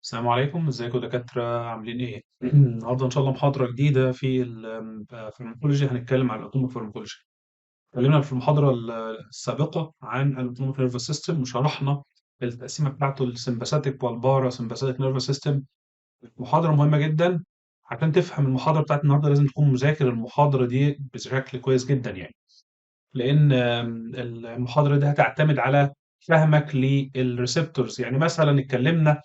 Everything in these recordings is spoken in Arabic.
السلام عليكم، ازيكم يا دكاترة عاملين ايه؟ النهارده ان شاء الله محاضرة جديدة في الفارماكولوجي. هنتكلم عن الاوتونوميك فارماكولوجي. اتكلمنا في المحاضرة السابقة عن الاوتونوميك نيرفس سيستم وشرحنا التقسيمة بتاعته السمباثيك والبارا سمباثيك نيرفس سيستم. محاضرة مهمة جدا. عشان تفهم المحاضرة بتاعت النهارده لازم تكون مذاكر المحاضرة دي بشكل كويس جدا يعني. لان المحاضرة دي هتعتمد على فهمك للريسبتورز. يعني مثلا اتكلمنا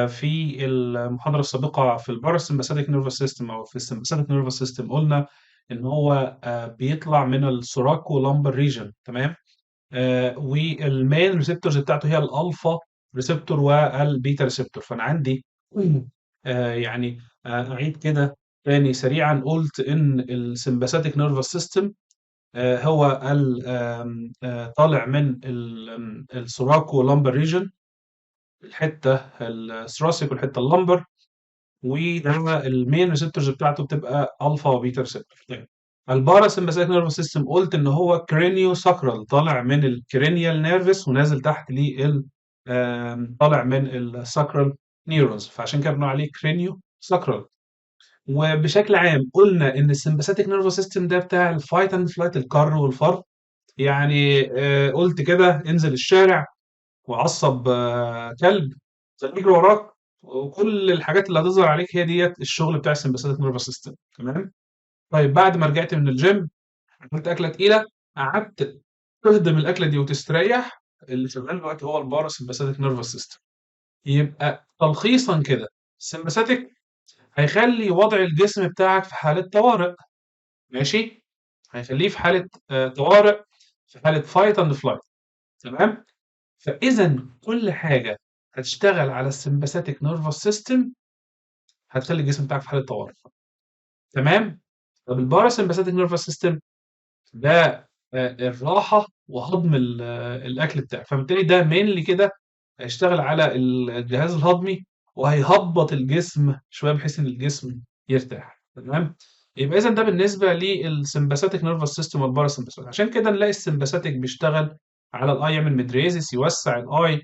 في المحاضرة السابقة في الباراسمباثيك نيرفس سيستم أو في السمباثيك نيرفس سيستم قلنا إن هو بيطلع من السوراكو لامبر ريجن. تمام. والمين ريسبتورز بتاعته هي الألفا ريسبتور والبيتا ريسبتور. فأنا عندي يعني أعيد كده تاني سريعا. قلت إن السمباثيك نيرفس سيستم هو طالع من السوراكو لامبر ريجن، الحته الثراسيك والحته اللمبر. وده المين ريسبتورز بتاعته بتبقى الفا وبيتا ريسبتور. طيب البارا سمباثيك نيرفس سيستم قلت ان هو كرينيو ساكرال، طالع من الكرينيال نيرفس ونازل تحت لل طالع من الساكرال نيورونز، فعشان كده بنقول عليه كرينيو ساكرال. وبشكل عام قلنا ان السمباثيك نيرفس سيستم ده بتاع الفايت اند فلايت، الكر والفر. يعني قلت كده انزل الشارع وعصب كلب يجري وراك، وكل الحاجات اللي هتظهر عليك هي ديت الشغل بتاع السمباثيك نيرفس سيستم. تمام. طيب بعد ما رجعت من الجيم عملت اكله تقيله، قعدت تهضم الاكله دي وتستريح، اللي شغال دلوقتي هو الباراسمباثيك نيرفس سيستم. يبقى تلخيصا كده، السمباثيك هيخلي وضع الجسم بتاعك في حاله طوارئ. ماشي. هيخليه في حاله طوارئ، في حاله فايت اند فلايت. تمام. فاذا كل حاجه هتشتغل على السمباثيك نيرفس سيستم هتخلي الجسم بتاعك في حاله طوارئ. تمام. طب الباراسمباثيك نيرفس سيستم ده الراحه وهضم الاكل بتاعك، فبالتالي ده مينلي كده هيشتغل على الجهاز الهضمي وهيهبط الجسم شويه بحيث ان الجسم يرتاح. تمام. يبقى اذا ده بالنسبه للسمباثيك نيرفس سيستم والباراسمباثيك. عشان كده نلاقي السمباثيك بيشتغل على الاي، يعمل مدريزس، يوسع الاي،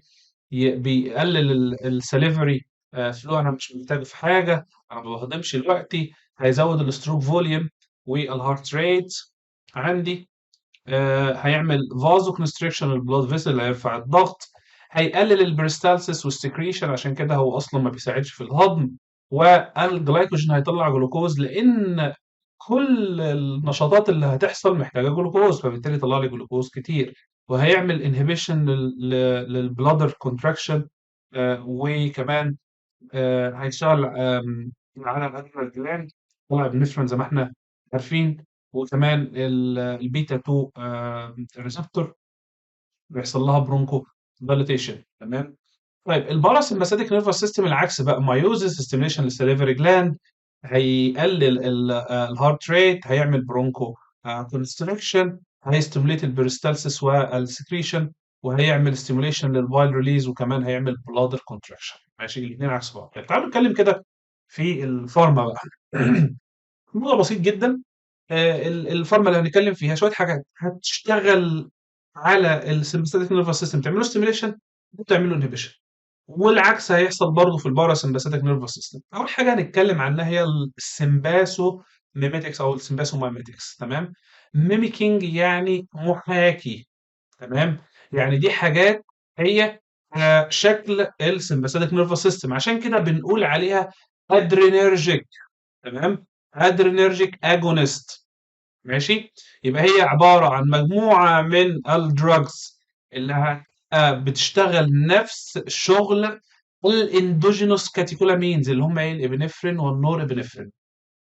بيقلل السليفري فلو، انا مش محتاجه في حاجه، انا ما بهضمش دلوقتي. هيزود الستروك فوليوم والهارت ريت عندي. هيعمل فازو كونستريكشن البلاد فيسل، هيرفع الضغط. هيقلل البريستالسيس والسكريشن، عشان كده هو اصلا ما بيساعدش في الهضم. والجلايكوجين هيطلع جلوكوز، لان كل النشاطات اللي هتحصل محتاجه جلوكوز، فبالتالي يطلع لي جلوكوز كتير. وهيعمل انهبيشن للبلادر كونتراكشن. وكمان هيشتغل على الادرينال جلاند، طلع ابنفرين زي ما احنا عارفين. وكمان البيتا 2 ريسبتور بيحصل لها برونكو دايليتيشن. تمام. طيب الباراسمباثيك نيرفس سيستم العكس بقى، مايوزس، ستيميليشن للسليفري جلاند، هيقلل الهارت ريت، هيعمل برونكو كونستريكشن، هيستيموليت البريستالسيس والسكريشن، وهيعمل ستيموليشن للبايل ريليز، وكمان هيعمل بلادر كونتراكشن. ماشي، الاثنين عكس بعض. طيب تعالوا نتكلم كده في الفارما بقى. الموضوع بسيط جدا. الفارما اللي هنتكلم فيها شويه حاجات هتشتغل على السمباثيك نيرفس سيستم، تعمل له ستيميليشن وتعمل له انهبيشن. والعكس هيحصل برضه في البارا سمباثيك نيرفس سيستم. اول حاجه هنتكلم عنها هي السمباسو ميميتكس او السمباسو مايميتكس. تمام. ميميكينج يعني محاكي. تمام. يعني دي حاجات هي شكل السمباثيك نيرفس سيستم، عشان كده بنقول عليها ادرينرجيك. تمام. ادرينرجيك اجونست. ماشي. يبقى هي عباره عن مجموعه من الدراجز اللي بتشتغل نفس شغل الاندوجينوس كاتيكولامينز، اللي هم ايه؟ الابنفرين والنور ابنفرين.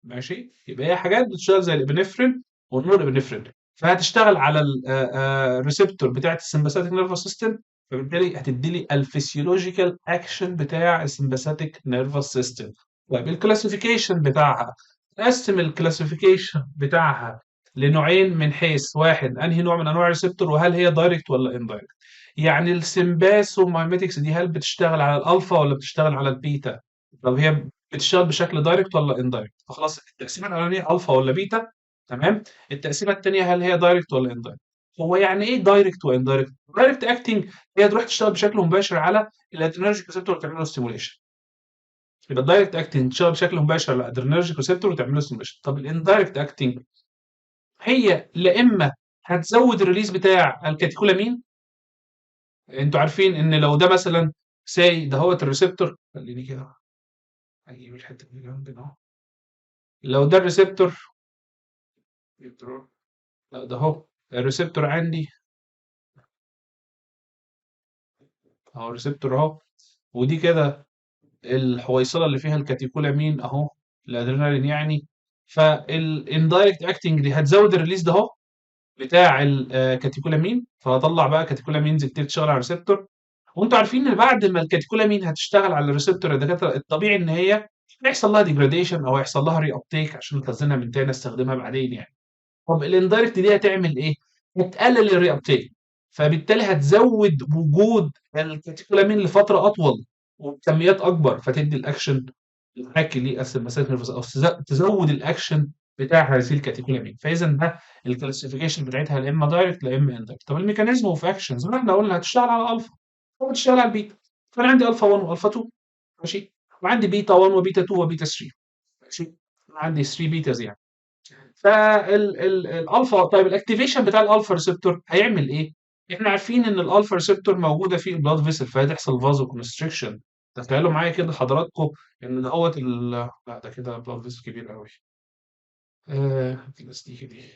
ماشي. يبقى هي حاجات بتشتغل زي الابنفرين والنور ابنفرين، فهتشتغل على الريسبتور بتاعت السمباثيك نيرفس سيستم، فبالتالي هتدي لي الفسيولوجيكال اكشن بتاع السمباثيك نيرفس سيستم. طيب الكلاسيفيكيشن بتاعها، قسم الكلاسيفيكيشن بتاعها لنوعين، من حيث واحد انهي نوع من انواع الريسبتور، وهل هي دايركت ولا اندايركت. يعني السمباسو مايميتكس دي هل بتشتغل على الالفا ولا بتشتغل على البيتا؟ طب هي بتشتغل بشكل دايركت ولا اندايركت؟ فخلاص التقسيمه الاولانيه الفا ولا بيتا. تمام. التقسيمه الثانيه هل هي دايركت ولا اندايركت. هو يعني ايه دايركت واندايركت؟ دايركت اكتنج هي تروح تشتغل بشكل مباشر على الادرينرجيك ريسبتور وتعمل له ستيموليشن. يبقى الدايركت اكتنج تشتغل بشكل مباشر على الادرينرجيك ريسبتور وتعمل له ستيميوليشن. طب الاندايركت اكتنج هي لا اما هتزود الريليز بتاع الكاتيكولامين. انتوا عارفين ان لو ده مثلا ساي ده هو الريسبتور، خليني كده اجيب الحته اللي جنبنا اهو. لو ده الريسبتور، لا ده هو الريسبتور عندي اهو، الريسبتور اهو، ودي كده الحويصله اللي فيها الكاتيكولامين اهو، الادرينالين يعني. فالاندايركت اكتنج دي هتزود الريليز ده اهو بتاع الكاتيكولامين، فهطلع بقى كاتيكولامينز كتير تشتغل على الريسبتور. وانتوا عارفين ان بعد ما الكاتيكولامين هتشتغل على الريسبتور يا دكاتره، الطبيعي ان هي هيحصل لها ديجراديشن او هيحصل لها ري ابتيك عشان نخزنها من تاني استخدمها بعدين يعني. طب الاندايركت دي هتعمل ايه؟ هتقلل الري ابتيك، فبالتالي هتزود وجود الكاتيكولامين لفتره اطول وبكميات اكبر، فتدي الاكشن الحاكي للسمباثيك نيرفس او تزود الاكشن بتاع هذه الكاتيكولامين. فاذا ده الكلاسيفيكيشن بتاعتها لا اما دايركت لا اما اندايركت. طب الميكانيزم اوف اكشن زي ما احنا قلنا هتشتغل على الفا وبتشتغل على البيتا. فانا عندي الفا 1 والفا 2، ماشي، وعندي بيتا 1 وبيتا 2 وبيتا 3، ماشي، عندي 3 بيتاز يعني. فالالفا، طيب الاكتيفيشن بتاع الالفا ريسبتور هيعمل ايه؟ احنا عارفين ان الالفا ريسبتور موجوده في البلاد فيسل، فهتحصل فازو كونستريكشن. تخيلوا معايا كده حضراتكم ان دوت لا ده كده بلاد فيسل كبير قوي. البلاستيكي دي،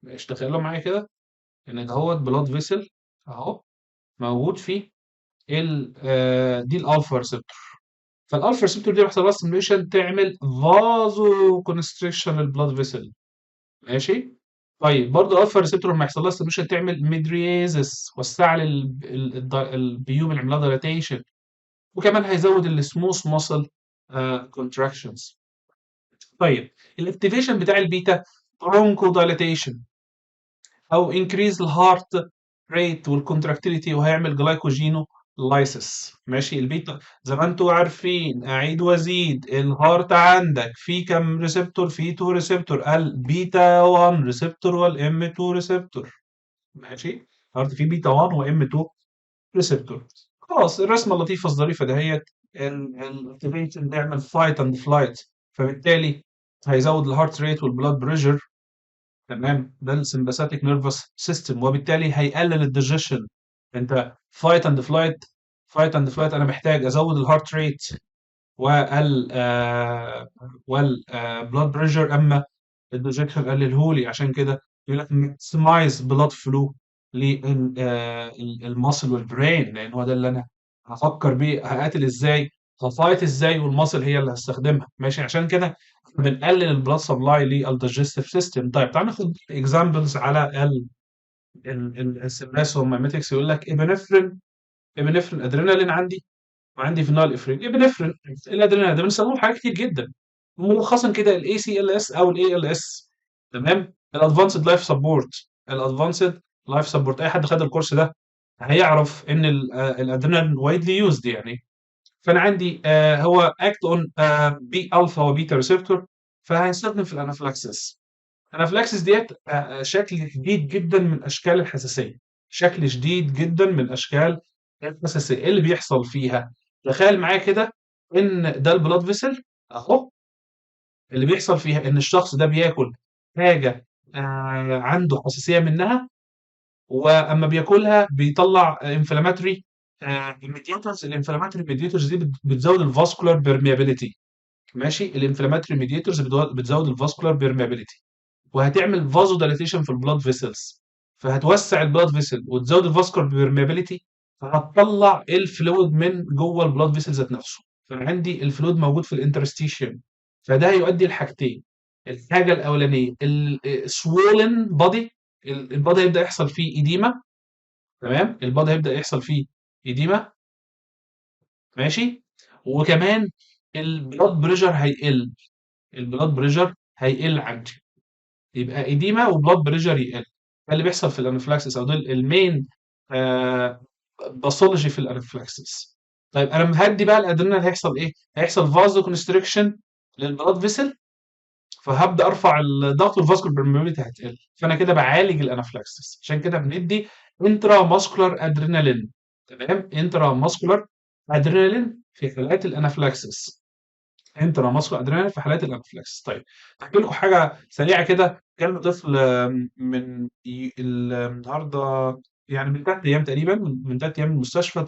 ماشي، تخيلوا معايا كده ان دوت بلاد فيسل اهو موجود فيه دي الالفا ريسبتور. فالالفا ريسبتور دي بيحصل لها ستيميوليشن تعمل فازو كونستريكشن للبلاد فيسل، ماشي. طيب برضه الالفا ريسبتور لما يحصل لها ستيميوليشن تعمل ميدريازس، وسع لي البيوم اللي عاملها دايلاتيشن، وكمان هيزود السموث ماسل كونتراكشنز. طيب الاكتيفيشن بتاع البيتا برونكو دايلاتيشن او انكريز الهارت ريت والكونتراكتيليتي، وهيعمل جلايكوجينو لايسس، ماشي. البيتا زي ما انتوا عارفين، اعيد وازيد، الهارت عندك في كام ريسبتور؟ في 2 ريسبتور، البيتا 1 ريسبتور والام 2 ريسبتور، ماشي. الهارت فيه بيتا 1 وام 2 ريسبتور. خلاص الرسمه اللطيفه الظريفه دهيت، الاكتيفيشن بيعمل فايت اند فلايت، فبالتالي هيزود الهارت ريت والبلاد بريشر، تمام، ده السمباثيك نيرفس سيستم، وبالتالي هيقلل الديجيشن. انت فايت اند فلايت، فايت اند فلايت، انا محتاج ازود الهارت ريت والبلاد بريشر، اما الديجيشن قللهولي. عشان كده يقول لك ماكسمايز بلاد فلو للماسل والبرين، لان هو ده اللي انا هفكر بيه هقاتل ازاي، هفايت ازاي، والماسل هي اللي هستخدمها، ماشي. عشان كده بنقلل البلاد سبلاي للديجستيف سيستم. طيب تعال ناخد اكزامبلز على السيرفاس والميميتكس. يقول لك ابنفرين، ابنفرين ادرينالين عندي، وعندي فينال افرين. ابنفرين الادرينالين ده بنستخدمه في حاجات كتير جدا، ملخصا كده الاي سي ال اس او الاي ال اس، تمام. الادفانسد لايف سبورت، الادفانسد لايف سبورت، اي حد خد الكورس ده هيعرف ان الادرينالين وايدلي يوزد يعني. فانا عندي هو اكت اون بي الفا وبيتا ريسبتور، فهنستخدم في الانافلاكسس. الانافلاكسس ديت شكل جديد جدا من اشكال الحساسيه، شكل جديد جدا من اشكال الحساسيه. ايه اللي بيحصل فيها؟ تخيل معايا كده ان ده البلاد فيسل اهو، اللي بيحصل فيها ان الشخص ده بياكل حاجه عنده حساسيه منها، واما بياكلها بيطلع انفلاماتوري ميدياتورز. الانفلاماتوري ميدياتورز دي بتزود الفاسكولار بيرميابيليتي، ماشي. الانفلاماتوري ميدياتورز بتزود الفاسكولار بيرميابيليتي، وهتعمل فازو دايليتيشن في البلاد فيسلز، فهتوسع البلاد فيسل وتزود الفاسكولار بيرميابيليتي، فهتطلع الفلويد من جوه البلاد فيسل ذات نفسه. فانا عندي الفلويد موجود في الانترستيشن، فده هيؤدي لحاجتين. الحاجه الاولانيه السوولن بادي، البادي هيبدا يحصل فيه ايديما، تمام، البادي هيبدا يحصل فيه ايديما، ماشي. وكمان البلاد بريشر هيقل، البلاد بريشر هيقل عندي، يبقى ايديما وبلاد بريشر يقل. ده اللي بيحصل في الانفلاكسس، او ده المين باثولوجي في الانفلاكسس. طيب انا مهدي بقى الادرينال، هيحصل ايه؟ هيحصل فازو كونستريكشن للبلاد فيسل، فهبدا ارفع الضغط والفاسكولار برميابيليتي هتقل، فانا كده بعالج الانافلاكسس. عشان كده بندي انترا ماسكولار ادرينالين، تمام، انترا ماسكولار ادرينالين في حالات الانافلاكسس. انترا ماسكو ادرينال في حالات الانافلاكسس. طيب احكي لكم حاجه سريعه كده. كان طفل النهارده يعني من 3 ايام تقريبا، من 3 ايام من المستشفى.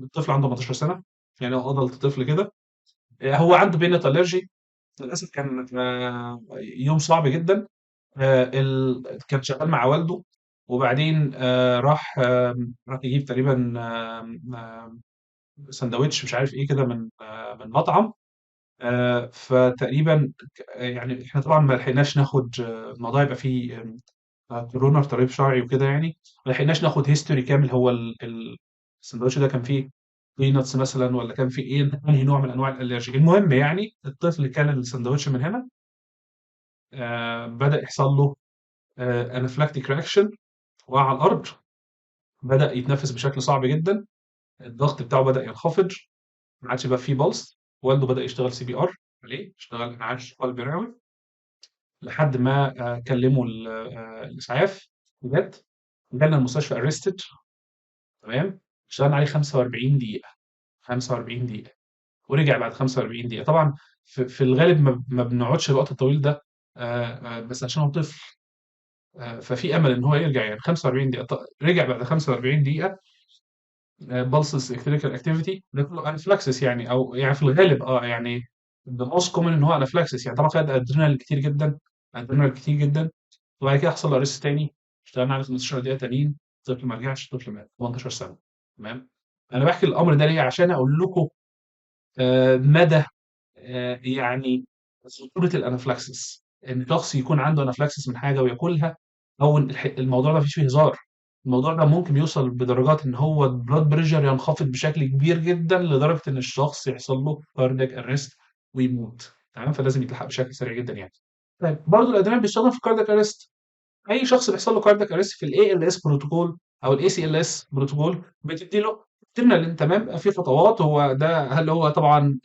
الطفل عنده 18 سنه، يعني هو ادلت طفل كده. هو عنده بينت الرجي. للاسف كان يوم صعب جدا. كان شغال مع والده، وبعدين راح يجيب تقريبا سندوتش مش عارف ايه كده من مطعم. فتقريبا يعني احنا طبعا ما لحقناش ناخد الموضوع يبقى فيه كورونا في طريق شرعي وكده يعني. ما لحقناش ناخد هيستوري كامل. هو السندوتش ده كان فيه بيناتس مثلا، ولا كان فيه ايه، انهي نوع من انواع الالرجي. المهم يعني الطفل كان السندوتش من هنا بدأ يحصل له انافلاكتيك رياكشن، وقع على الارض، بدأ يتنفس بشكل صعب جدا، الضغط بتاعه بدأ ينخفض، ما عادش بقى فيه بلس. والده بدأ يشتغل سي بي ار عليه، اشتغل انعاش قلبي رئوي، لحد ما كلموا الاسعاف وجت. جالنا المستشفى ارستد. تمام. اشتغلنا عليه 45 دقيقة. 45 دقيقة. ورجع بعد 45 دقيقة. طبعا في الغالب ما بنقعدش الوقت الطويل ده، بس عشان هو طفل. ففي امل ان هو يرجع يعني 45 دقيقة. رجع بعد 45 دقيقة. بالسز الكتريكال اكتيفيتي ده كله انافلاكسس يعني، او يعني في الغالب يعني the most common ان هو انافلاكسس يعني. طبعا خد ادرينال كتير جدا، ادرينال كتير جدا. وبعد كده حصل له ارست تاني، اشتغلنا عليه 15 دقيقة تانيين. الطفل ما رجعش، الطفل مات 18 سنة. تمام. انا بحكي الامر ده ليه؟ عشان اقول لكم مدى يعني خطورة الانافلاكسس. ان شخص يكون عنده انافلاكسس من حاجة وياكلها، او إن الموضوع ده مفيش فيه هزار. الموضوع ده ممكن يوصل بدرجات ان هو البلاد بريشر ينخفض بشكل كبير جدا، لدرجة ان الشخص يحصل له كاردياك ارست ويموت. تمام. فلازم يتلحق بشكل سريع جدا يعني. طيب برضه الادرينال بيشتغل في الكاردياك ارست. اي شخص بيحصل له كاردياك ارست في الاي ال اس بروتوكول او الاي سي ال اس بروتوكول بتدي له ترمينال. تمام. في خطوات. هو ده هل هو طبعا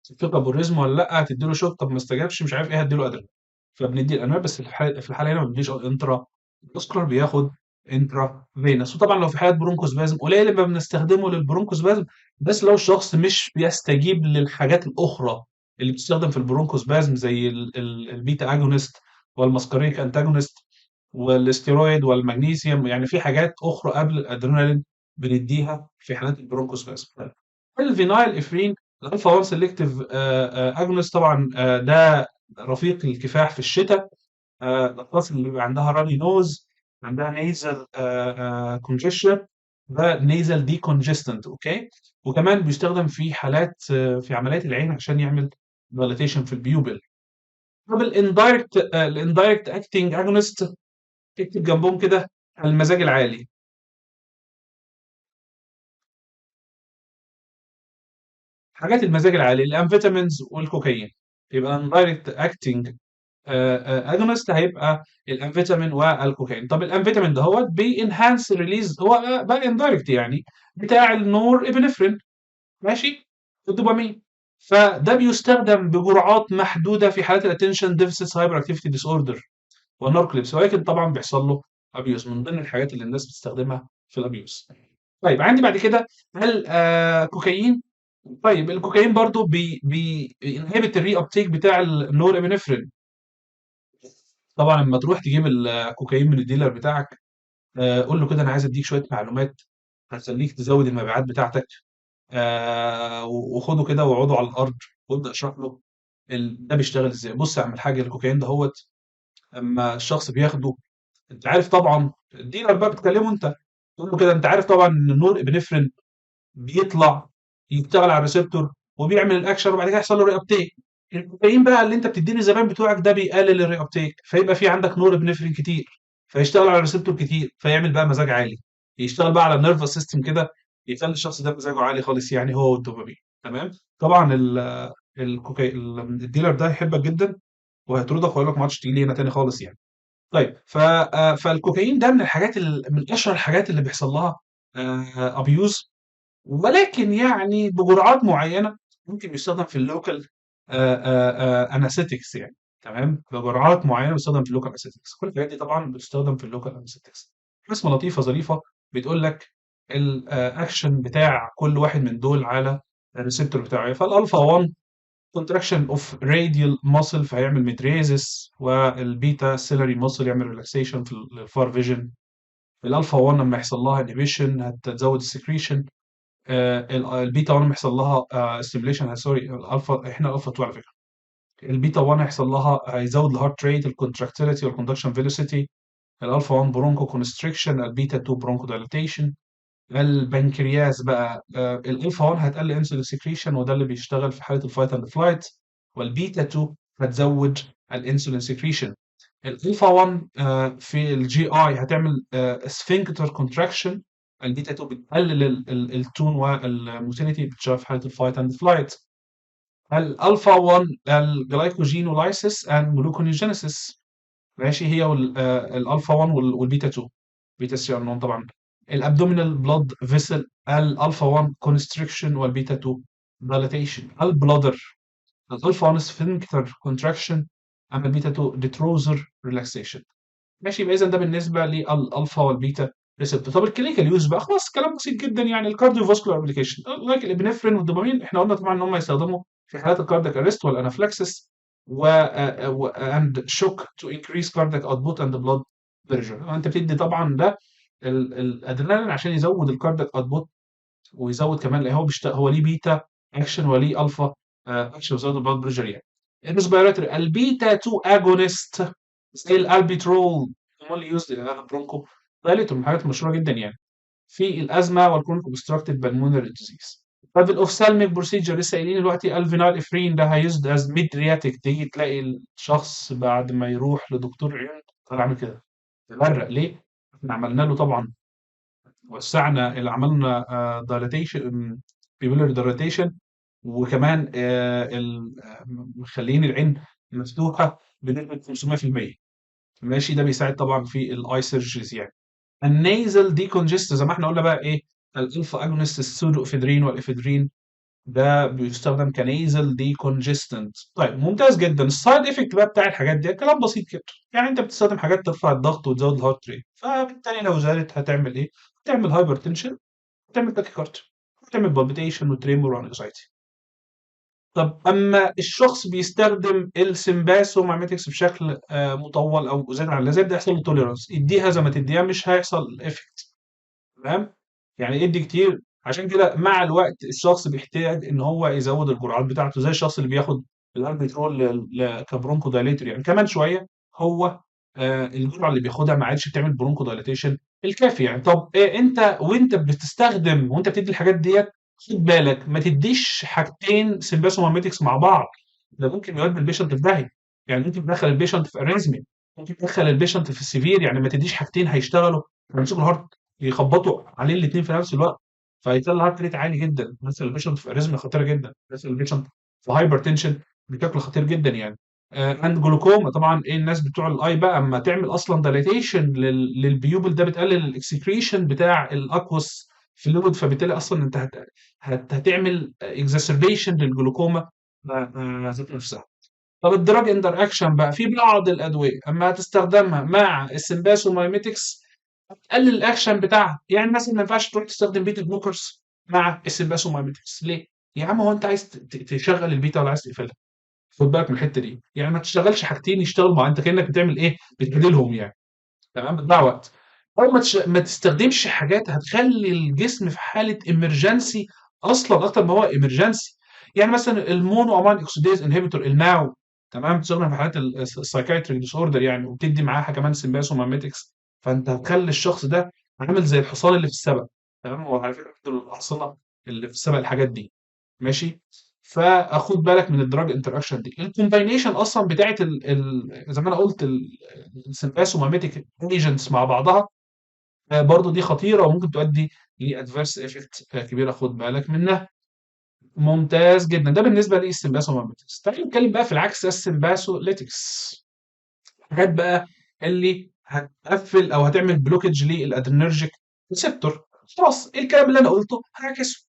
في كابوريزم ولا لا؟ هتدي له شوك، طب ما استجابش مش عارف ايه، هدي له ادرينال. فبندي الانواع. بس في الحاله هنا ما بنديش انترا الاسكر، بياخد انترا فينس. وطبعا لو في حالات برونكوسبازم قليل ما بنستخدمه للبرونكوسبازم، بس لو الشخص مش بيستجيب للحاجات الاخرى اللي بتستخدم في البرونكوسبازم زي البيتا اجونست والماسكاريك انتاجونست والاستيرويد والمغنيسيوم، يعني في حاجات اخرى قبل الادرينالين بنديها في حالات البرونكوسبازم. الفينايل افرين الالفا 1 سيلكتيف اجونست، طبعا ده رفيق الكفاح في الشتاء. الاشخاص اللي بيبقى عندها راني نوز، عندها نيزل كونجيشن، ده نيزل دي كونجستنت. اوكي. وكمان بيستخدم في حالات في عمليات العين عشان يعمل دايليتيشن في البيوبل. طب الاندايركت اكتنج اجونست، اكتب جنبهم كده المزاج العالي. حاجات المزاج العالي الامفيتامينز والكوكايين. يبقى اندايركت اكتنج اجونست هيبقى الامفيتامين والكوكايين. طب الامفيتامين ده هو بينهانس ريليز، هو بقى اندايركت يعني، بتاع النور ابنفرين. ماشي. الدوبامين. فده بيستخدم بجرعات محدوده في حالات الاتنشن ديفيسيت هايبر اكتيفيتي ديس اوردر والناركوليبس، ولكن طبعا بيحصل له ابيوز، من ضمن الحاجات اللي الناس بتستخدمها في الابيوز. طيب عندي بعد كده الكوكايين. طيب الكوكايين برضو بينهبت الري ابتيك بتاع النور ابنفرين. طبعا لما تروح تجيب الكوكايين من الديلر بتاعك، قول له كده انا عايز اديك شويه معلومات هتخليك تزود المبيعات بتاعتك. وخده كده واقعدوا على الارض وابدا اشرح له ده بيشتغل ازاي. بص يا عم الحاج، الكوكايين ده هوت اما الشخص بياخده، انت عارف طبعا الديلر بقى بتكلمه انت، تقول له كده انت عارف طبعا ان النور ابنفرين بيطلع يشتغل على الريسبتور وبيعمل الاكشن، وبعد كده يحصل له ري ابتيك. الكوكايين بقى اللي انت بتديه للزبائن بتوعك ده بيقلل الري ابتيك، فيبقى في عندك نور ابنفرين كتير، فيشتغل على الريسبتور كتير، فيعمل بقى مزاج عالي، يشتغل بقى على النيرفس سيستم كده، يخلي الشخص ده مزاجه عالي خالص يعني، هو والدوبامين. تمام. طبعا الديلر ده هيحبك جدا وهيطردك ويقول لك ما عادش تيجي لي هنا تاني خالص يعني. طيب فالكوكايين ده من الحاجات من اشهر الحاجات اللي بيحصل لها ابيوز، ولكن يعني بجرعات معينه. ممكن يستخدم في اللوكال انستيكس يعني. تمام. بجرعات معينه بيستخدم في اللوكال انستيكس. كل الحاجات دي طبعا بتستخدم في اللوكال انستيكس. رسمه لطيفه ظريفه بتقول لك الاكشن بتاع كل واحد من دول على الريسبتور بتاعه. فالالفا 1 contraction of radial muscle فهيعمل ميدريزس، والبيتا سيلري muscle يعمل ريلاكسيشن في الفار فيجن. الالفا 1 لما يحصل لها انهبيشن هتزود السكريشن. البيتا 1 لما يحصل لها ستيميليشن، سوري الالفا، احنا الالفا 2 على فكره. البيتا 1 هيحصل لها هيزود الهارت ريت، الكونتراكتيليتي والكوندكشن فيلوسيتي. الالفا 1 برونكو كونستريكشن، البيتا 2 برونكو دايليتيشن. البنكرياس بقى الالفا 1 هتقلل انسولين سكريشن، وده اللي بيشتغل في حاله الفايت اند فلايت. والبيتا 2 هتزود الانسولين سكريشن. الالفا 1 في الجي اي هتعمل سفنكتر كونتراكشن. البيتا 2 بتقلل التون والموتيليتي، بتشتغل في حاله الفايت اند فلايت. الالفا 1 الجلايكوجينولايسيس اند جلوكونيوجينيسيس، ماشي، هي الالفا 1 والبيتا 2. بيتا 3 ار طبعا. الابدومينال بلاد فيسل، الالفا 1 كونستريكشن والبيتا 2 دايلاتيشن. البلادر الالفا 1 سفنكتر كونتراكشن، اما البيتا 2 ديتروزر ريلاكسيشن. ماشي، يبقى اذا ده بالنسبه للالفا والبيتا ريسبتور. طب الكلينيكال يوز بقى خلاص كلام بسيط جدا يعني. الكارديو فاسكولار ابلكيشن لايك الابنفرين والدوبامين، احنا قلنا طبعا ان هم يستخدموا في حالات الكاردياك ارست والانافلاكسس and shock to increase cardiac output and blood pressure. انت بتدي طبعا ده الادرينالين عشان يزود الكاردياك اوتبوت، ويزود كمان اللي هو ليه بيتا اكشن وليه الفا اكشن، ويزود البلاد بريشر يعني. الريسبيراتوري البيتا 2 اجونست زي الالبيترول اللي يوزد ان برونكو دايليتور، من الحاجات المشهوره جدا يعني في الازمه والكرونيك اوبستراكتيف بالمونري ديزيز. طب الاوفسالميك بروسيجر لسه قايلين دلوقتي الفينال افرين ده هيوزد از ميدرياتيك. تيجي تلاقي الشخص بعد ما يروح لدكتور عيون طالع عامل كده تغرق ليه؟ احنا عملنا له طبعا، وسعنا اللي عملنا دايلاتيشن، بيبولر دايلاتيشن، وكمان مخلين العين مفتوحه بنسبه 500%. ماشي، ده بيساعد طبعا في الاي سيرجريز يعني. النيزل دي كونجست زي ما احنا قلنا بقى ايه، الالفا اجونست السودو افيدرين والافيدرين ده بيستخدم كنيزل دي كونجستنت. طيب ممتاز جدا. السايد افكت بقى بتاع الحاجات دي كلام بسيط كده يعني. انت بتستخدم حاجات ترفع الضغط وتزود الهارت ريت، فبالتالي لو زادت هتعمل ايه؟ هتعمل هايبر تنشن، هتعمل تاكيكارديا، هتعمل بالبيتيشن وتريمور وانكزايتي. طب اما الشخص بيستخدم السمباسومايميتكس بشكل مطول او زاد عن اللازم، ده يحصل له توليرانس. اديها زي ما تديها مش هيحصل افكت. تمام، يعني ادي كتير. عشان كده مع الوقت الشخص بيحتاج ان هو يزود الجرعات بتاعته، زي الشخص اللي بياخد الالبيترول كبرونكو دايليتور يعني. كمان شويه هو الجرعه اللي بياخدها ما عادش بتعمل برونكو دايليتيشن الكافي يعني. طب انت وانت بتستخدم وانت بتدي الحاجات ديت، خد بالك ما تديش حاجتين سمباسوماميتكس مع بعض، ده ممكن يودي البيشنت في داهيه. يعني ممكن تدخل البيشنت في اريزمي، ممكن تدخل البيشنت في السيفير يعني. ما تديش حاجتين هيشتغلوا يمسكوا الهارت، يخبطوا عليه الاثنين في نفس الوقت، فيطلع الهارت ريت عالي جدا. مثلا البيشنت في اريزمي خطيره جدا، مثلا البيشنت في هايبر تنشن بشكل خطير جدا يعني. عند جلوكوما طبعا ايه، الناس بتوع الاي بقى اما تعمل اصلا دايليتيشن للبيوبل ده بتقلل الاكسكريشن بتاع الاكوس فلويد، فبالتالي اصلا انت هتعمل اكزاسربيشن للجلوكوما ذات نفسها. طب الدراج انتر اكشن بقى في بعض الادويه اما هتستخدمها مع السمباسومايميتكس هتقلل الاكشن بتاعها. يعني مثلا ما ينفعش تروح تستخدم بيتا بلوكرز مع السمباسومايميتكس. ليه؟ يا عم هو انت عايز تشغل البيتا ولا عايز تقفلها؟ خد بالك من الحته دي يعني. ما تشتغلش حاجتين يشتغلوا مع، انت كانك بتعمل ايه؟ بتبدلهم يعني. تمام، بتضيع وقت. او ما تستخدمش حاجات هتخلي الجسم في حاله امرجنسي اصلا اكتر ما هو امرجنسي. يعني مثلا المونو امان اكسيديز انهبيتور الماو، تمام، بتستخدم في حالات السايكايتريك ديس اوردر يعني، وبتدي معاها كمان سمباسوماميتكس. فانت هتخلي الشخص ده عامل زي الحصان اللي في السبق. تمام، هو على فكره دول الاحصنه اللي في السبق الحاجات دي. ماشي، فاخد بالك من الدراج انتر اكشن دي. الكومباينيشن اصلا بتاعت زي ما انا قلت السمباسوماميتيك ايجنتس مع بعضها برضو دي خطيره وممكن تؤدي لادفيرس افكت كبيره، خد بالك منها. ممتاز جدا، ده بالنسبه للسمباسوماميتكس. تعالى نتكلم بقى في العكس، السمباسوليتكس. حاجات بقى اللي هتقفل او هتعمل بلوكج للادرينرجيك ريسبتور. خلاص الكلام اللي انا قلته هعكسه.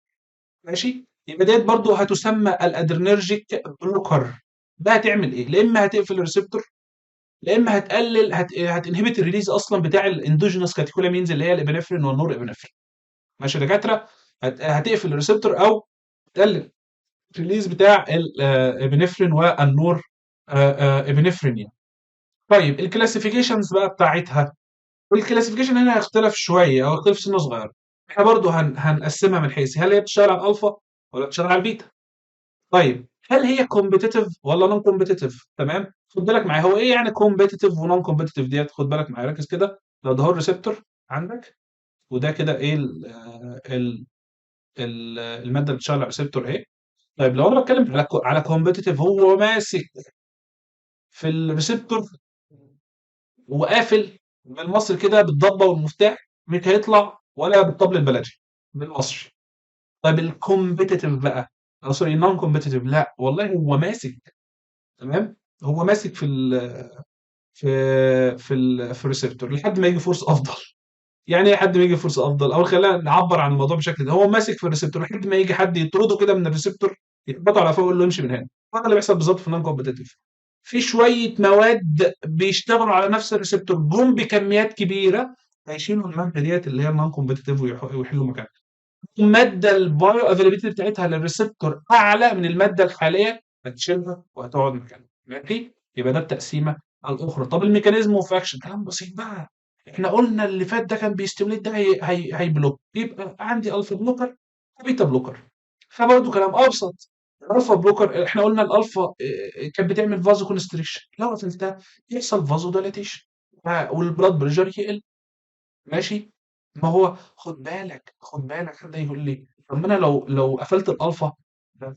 ماشي، يبقى ديت برضو هتسمى الادرينرجيك بلوكر. ده هتعمل ايه؟ لا اما هتقفل الريسبتور، لا اما هتقلل هتنهبت الريليز اصلا بتاع الاندوجينوس كاتيكولامينز اللي هي الابنفرين والنور ابنفرين. ماشي يا دكاتره، هتقفل الريسبتور او تقلل ريليز بتاع الابنفرين والنور ابنفرين يعني. طيب الكلاسيفيكيشنز بقى بتاعتها، والكلاسيفيكيشن هنا هيختلف شويه او هيختلف سنه صغيره. احنا برضو هنقسمها من حيث هل هي بتشتغل على الالفا ولا بتشتغل على البيتا. طيب هل هي كومبيتيتيف ولا نون كومبيتيتيف؟ تمام، خد بالك معايا هو ايه يعني كومبيتيتيف ونون كومبيتيتيف ديت. خد بالك معايا ركز كده. لو ده هو الريسبتور عندك، وده كده ايه الماده اللي بتشتغل على الريسبتور اهي. طيب لو انا بتكلم على كومبيتيتيف، هو ماسك في الريسبتور وقافل بالمصري كده بالضبه والمفتاح، مش هيطلع ولا بالطبل البلدي بالمصري. طيب الكومبيتيتيف بقى، سوري النون كومبيتيتيف، لا والله هو ماسك. تمام، هو ماسك في في الريسبتور لحد ما يجي فرصه افضل. يعني ايه لحد ما يجي فرصه افضل؟ او خلينا نعبر عن الموضوع بشكل ده، هو ماسك في الريسبتور لحد ما يجي حد يطرده كده من الريسبتور، يخبطه على فوق يقول له امشي من هنا. هذا اللي بيحصل بالظبط في النون كومبيتيتيف. في شويه مواد بيشتغلوا على نفس الريسبتور جم بكميات كبيره، هيشيلوا الماده ديت اللي هي النون كومبيتيتيف ويحلوا مكانها. الماده البايو افيلابيلتي بتاعتها للريسبتور اعلى من الماده الحاليه، هتشيلها وهتقعد مكانها. ماشي، يبقى ده التقسيمه الاخرى. طب الميكانيزم اوف اكشن كلام بسيط بقى. احنا قلنا اللي فات ده كان بيستميليت، ده هي بلوك، يبقى عندي الفا بلوكر وبيتا بلوكر. فبرضه كلام ابسط. الالفا بلوكر احنا قلنا الالفا كانت بتعمل فازو كونستريكشن، لو قفلتها يحصل فازو دايليتيشن والبلاد بريشر يقل. ماشي. ما هو خد بالك خد بالك، حد يقول لي طب ما انا لو قفلت الالفا،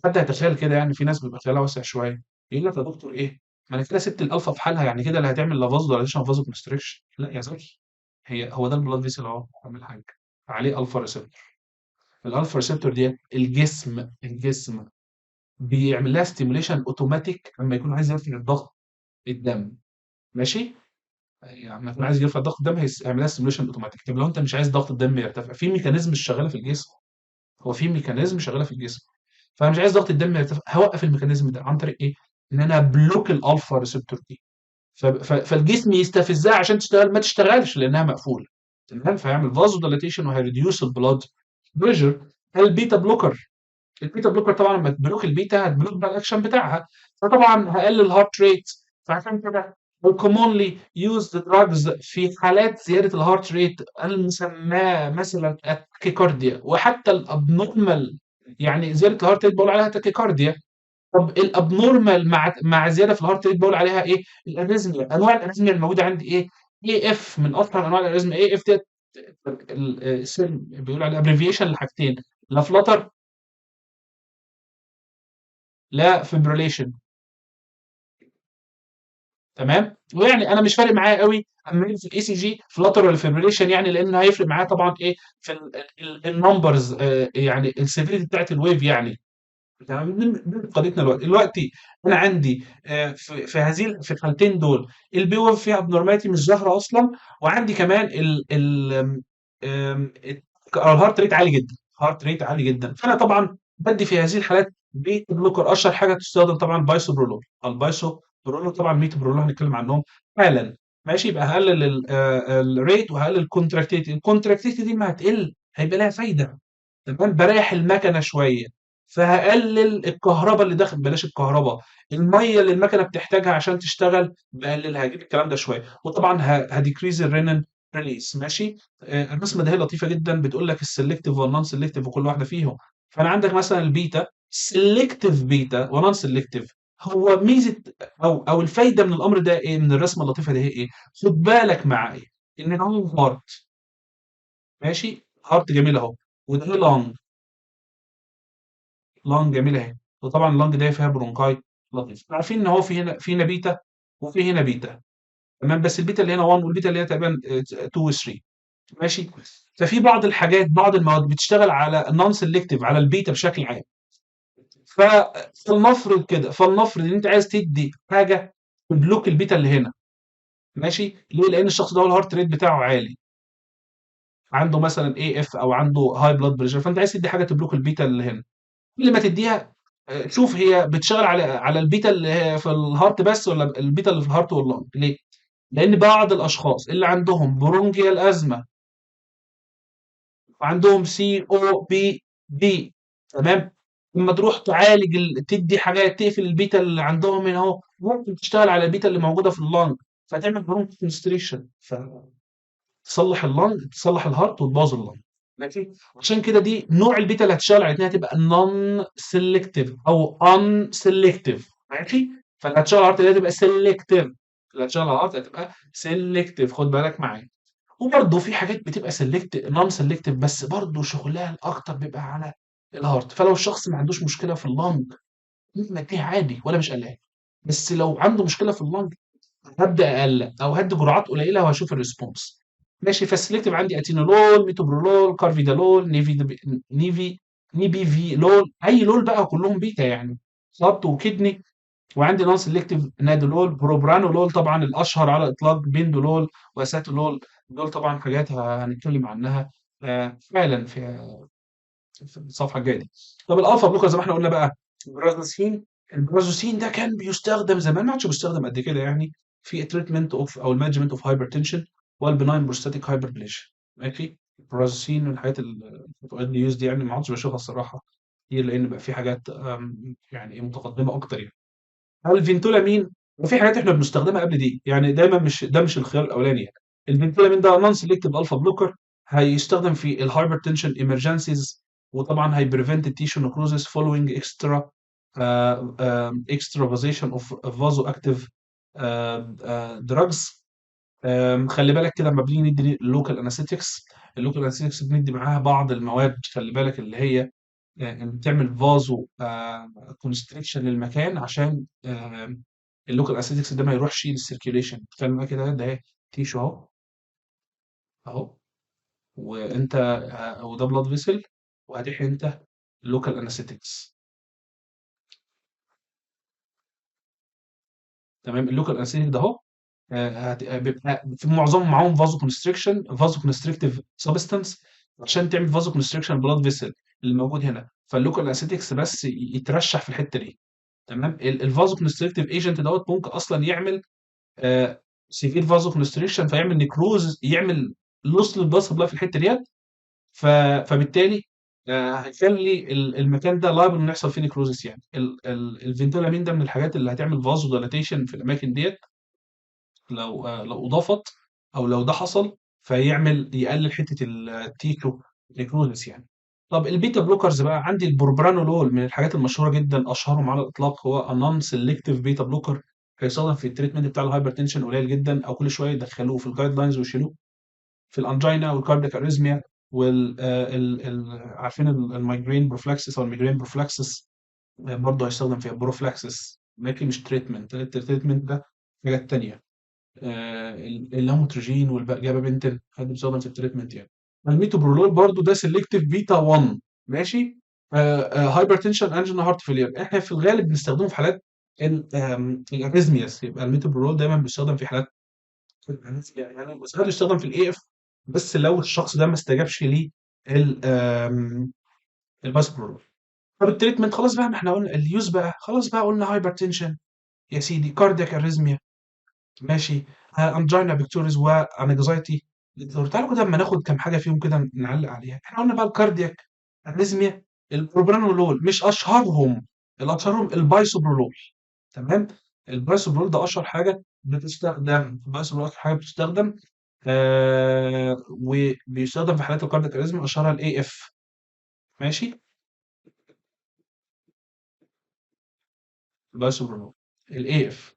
حد هيتخيل كده يعني، في ناس بيبقى خيالها واسع شويه، يقول لك يا دكتور ايه، ما انا كده سبت الالفا في حالها، يعني كده لا هتعمل لا فازو ولا هتعمل فازو كونستريكشن. لا يا زلمه، هو ده البلاد فيسل اهو عامل حاجه عليه الفا ريسبتور. الالفا ريسبتور دي الجسم بيعمل لها ستيموليشن اوتوماتيك لما يكون عايز يرفع الضغط الدم. ماشي، يعني لما يكون عايز يرفع ضغط الدم هيعملها ستيميوليشن اوتوماتيك. طب لو انت مش عايز ضغط الدم يرتفع، في ميكانيزم شغاله في الجسم. هو في ميكانيزم شغاله في الجسم، فانا مش عايز ضغط الدم يرتفع، هوقف الميكانيزم ده عن طريق ايه؟ ان انا بلوك الالفا ريسبتور دي. فالجسم يستفزها عشان تشتغل، ما تشتغلش لانها مقفوله. تمام، فيعمل فازو ديلاتيشن وهيريديوس البلاد بريشر. البيتا بلوكر، البيتا بلوكر طبعا لما تبلوك البيتا هتبلوك بقى الاكشن بتاعها، فطبعا هقلل الهارت ريت. فعشان كده commonly used drugs في حالات زياده الهارت ريت المسماه مثلا التاكيكارديا، وحتى الابنورمال. يعني زياده الهارت ريت بقول عليها تاكيكارديا. طب الابنورمال مع زياده في الهارت ريت بقول عليها ايه؟ الاريزميا. انواع الاريزميا الموجوده عندي ايه؟ اي اف من اشهر انواع الاريزميا. اي اف ديت الاسم بيقول عليها ابريفيشن لحاجتين: لا فلتر، لا فيبريليشن. تمام، ويعني انا مش فارق معايا قوي اما في الاي سي جي فلاتر ولا فيبريليشن، يعني لان هيفرق معايا طبعا ايه في النمبرز، يعني السيفيريتي بتاعت الويف يعني. تمام، دي قضيتنا دلوقتي انا عندي في هذه في الحالتين دول البي ويف فيها ابنورماليتي مش ظاهره اصلا، وعندي كمان الهارت ريت عالي جدا، هارت ريت عالي جدا. فانا طبعا بدي في هذه الحالات بيتا بلوكر. اشهر حاجه تستخدم طبعا البايسوبرولول. البايسوبرولول طبعا ميتا برولول هنتكلم عنهم حالا. ماشي، يبقى هقلل الريت وهقلل الكونتراكتيتي. الكونتراكتيتي دي ما هتقل هيبقى لها فايده. تمام، بريح المكنه شويه، فهقلل الكهرباء اللي داخل، بلاش الكهرباء، الميه اللي المكنه بتحتاجها عشان تشتغل بقللها، هجيب الكلام ده شويه. وطبعا هديكريز الرينين ريليس. ماشي. الرسمه دي هي لطيفه جدا، بتقول لك السلكتيف والنون سلكتيف وكل واحده فيهم. فانا عندك مثلا البيتا سلكتيف بيتا ونون سلكتيف. هو ميزه او الفايده من الامر ده ايه؟ من الرسمه اللطيفه دي هي ايه؟ خد بالك معايا ان هو هارت. ماشي، هارت جميل اهو، وده لونج. لانج جميله اهي، وطبعا اللانج ده فيها برونكاي لطيف. إحنا عارفين ان هو في هنا بيتا وفي هنا بيتا. تمام، بس البيتا اللي هنا 1 والبيتا اللي هي تقريبا 2 و 3. ماشي. ففي بعض الحاجات، بعض المواد بتشتغل على النون سيلكتيف على البيتا بشكل عام. فلنفرض كده، فلنفرض ان انت عايز تدي حاجه بلوك البيتا اللي هنا. ماشي، ليه؟ لان الشخص ده هو الهارت ريت بتاعه عالي، عنده مثلا اي اف او عنده هاي بلاد بريشر، فانت عايز تدي حاجه تبلوك البيتا اللي هنا. كل ما تديها شوف هي بتشتغل على البيتا اللي هي في الهارت بس ولا البيتا اللي في الهارت واللنج. ليه؟ لان بعض الاشخاص اللي عندهم برونجيال ازمه وعندهم سي او بي دي، تمام، لما تروح تعالج تدي حاجات تقفل البيتا اللي عندهم هنا اهو، ممكن تشتغل على البيتا اللي موجوده في اللنج، فتعمل برونكو كونستريشن، تصلح اللنج، تصلح الهارت وتبوظ اللنج. ماشي، عشان كده دي نوع البيتا اللي هتشتغل على انها تبقى نون سيلكتيف او ان سيلكتيف. ماشي، فاللي هتشتغل على الهارت اللي هتبقى سيلكتيف، اللي هتشتغل على الهارت هتبقى سيلكتيف، خد بالك معايا. وبرده في حاجات بتبقى سيلكت نون سيلكتيف، بس برده شغلها الاكتر بيبقى على الهارت. فلو الشخص ما عندوش مشكله في اللنج ممكن اديه عادي ولا مش قلقان، بس لو عنده مشكله في اللنج هابدا اقلق او هدي جرعات قليله وهشوف الريسبونس. ماشي، فالسلكتيف عندي اتينولول، ميتوبرولول، كارفيدالول، نيفي نيبي في لول، اي لول بقى كلهم بيتا يعني، صبت وكدني. وعندي نون سلكتيف نادولول، بروبرانولول طبعا الاشهر على الاطلاق، بندولول واساتولول. دول طبعا حاجات هنتكلم عنها فعلا في الصفحه الجايه دي. طب الالفا بلوكر زي ما احنا قلنا بقى، البرازوسين. البرازوسين ده كان بيستخدم زمان، ما عادش بيستخدم قد كده يعني، في التريتمنت اوف او المانجمنت اوف هايبرتنشن والبناين بروستاتيك هايبربليشن. ماشي، البرازوسين من الحاجات اللي يوز دي يعني ما عادش بشوفها الصراحه كتير، لان بقى في حاجات يعني متقدمه اكتر يعني. الفينتولامين، وفي حاجات احنا بنستخدمها قبل دي يعني، دايما مش ده مش الخيار الاولاني يعني. الفينتولامين ده نون سيلكتيف الفا بلوكر، هيستخدم في الهايبرتنشن ايمرجنسيز، وطبعا هيبريفنت التيشو نكروزس فولوينج اكسترافازيشن اوف فازو اكتيف دراجز. خلي بالك كده لما بنيجي ندي اللوكال انستيكس، اللوكال انستيكس بندي معاها بعض المواد، خلي بالك اللي هي بتعمل فازو كونستريكشن للمكان، عشان اللوكال اسيدكس ده ما يروحش للسيركيوليشن. تخيل معايا كده، ده تيشو اهو، اهو، وانت وده بلاد فيسل، وهتحقن انت اللوكال انستيكس. تمام، اللوكال انستيك ده اهو بيبقى في معظمهم معاهم فازو كونستريكشن، فازو كونستريكتيف سبستانس، عشان تعمل فازو كونستريكشن بلاد فيسل اللي موجود هنا، فاللوكال اسيتكس بس يترشح في الحته دي. تمام، الفازو كونستريكتيف ايجنت دوت ممكن اصلا يعمل سيفير فازو كونستريكشن، فيعمل نيكروز، يعمل لوس للبلاد سبلاي في الحته ديت. فبالتالي هيخلي المكان ده لايبل انه يحصل فيه نيكروزس يعني. الفنتولامين ده من الحاجات اللي هتعمل فازو ديلاتيشن في الاماكن ديت، لو اضافت او لو ده حصل، فيعمل يقلل حته التيكو نيكروزس يعني. طب البيتا بلوكرز بقى، عندي البروبرانولول من الحاجات المشهوره جدا، اشهرهم على الاطلاق هو نون سيلكتيف بيتا بلوكر، هيستخدم في التريتمنت بتاع الهايبرتنشن قليل جدا، او كل شويه يدخلوه في الجايد لاينز ويشيلوه. في الانجينا والكاردياك اريزميا عارفين المايجرين بروفلاكسس او الميجرين بروفلاكسس، برضه هيستخدم فيها بروفلاكسس، لكن مش تريتمنت. التريتمنت ده حاجات تانية. اللاموتريجين والجابابنتين هذا بيستخدم في التريتمنت يعني. الميتوبرولول برضو ده سيلكتيف بيتا 1. ماشي، هايبرتنشن انجينا هارت فيلير، احنا في الغالب بنستخدمه في حالات الاريزمياس، يبقى الميتوبرولول دايما بيستخدم في حالات الاريزميا يعني، ساعات بيستخدم في الاي اف، بس لو الشخص ده ما استجابش ليه الباسبرول. طب التريتمنت خلاص بقى، ما احنا قلنا اليوز بقى، خلاص بقى قلنا هايبرتنشن يا سيدي، كاردياك اريزميا، ماشي، انجينا بيكتوريز وانكزايتي. تعالوا كده اما ناخد كام حاجه فيهم كده نعلق عليها. احنا قلنا بقى الكاردياك اريزميا، البروبرانولول مش اشهرهم، الاشهرهم البايسوبرولول. تمام، البايسوبرولول ده اشهر حاجه بتستخدم، البايسوبرولول اكتر حاجه بتستخدم، وبيستخدم في حالات الكاردياك اريزميا، اشهرها الاي اف. ماشي، البايسوبرولول، الاي اف.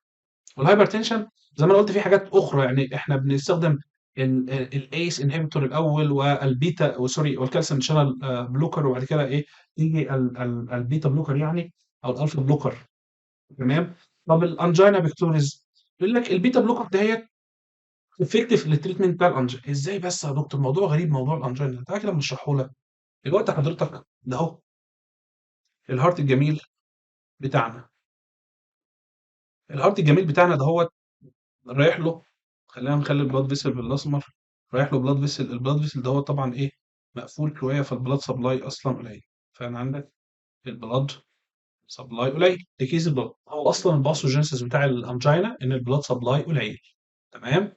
والهايبرتنشن زي ما انا قلت في حاجات اخرى يعني، احنا بنستخدم الايس انهبيتور الاول، والبيتا سوري، والكالسيوم شانل بلوكر، وبعد كده ايه يجي البيتا بلوكر يعني، او الالفا بلوكر. تمام. طب الانجينا بيكتوريز، يقول لك البيتا بلوكر دهيت افكتيف للتريتمنت بتاع الانجينا. ازاي بس يا دكتور؟ موضوع غريب موضوع الانجينا، تعالى كده بنشرحه لك دلوقتي حضرتك. ده اهو الهارت الجميل بتاعنا، الهارت الجميل بتاعنا ده هو رايح له، خلينا نخلي البلاد فيسل بالاسمر، رايح له بلاد فيسل. البلاد فيسل ده هو طبعا ايه، مقفول شويه، فالبلاد سبلاي اصلا قليل. فانا عندك البلاد سبلاي قليل لكيس البلاد، هو اصلا الباثوجينيسيس بتاع الانجينا ان البلاد سبلاي قليل. تمام،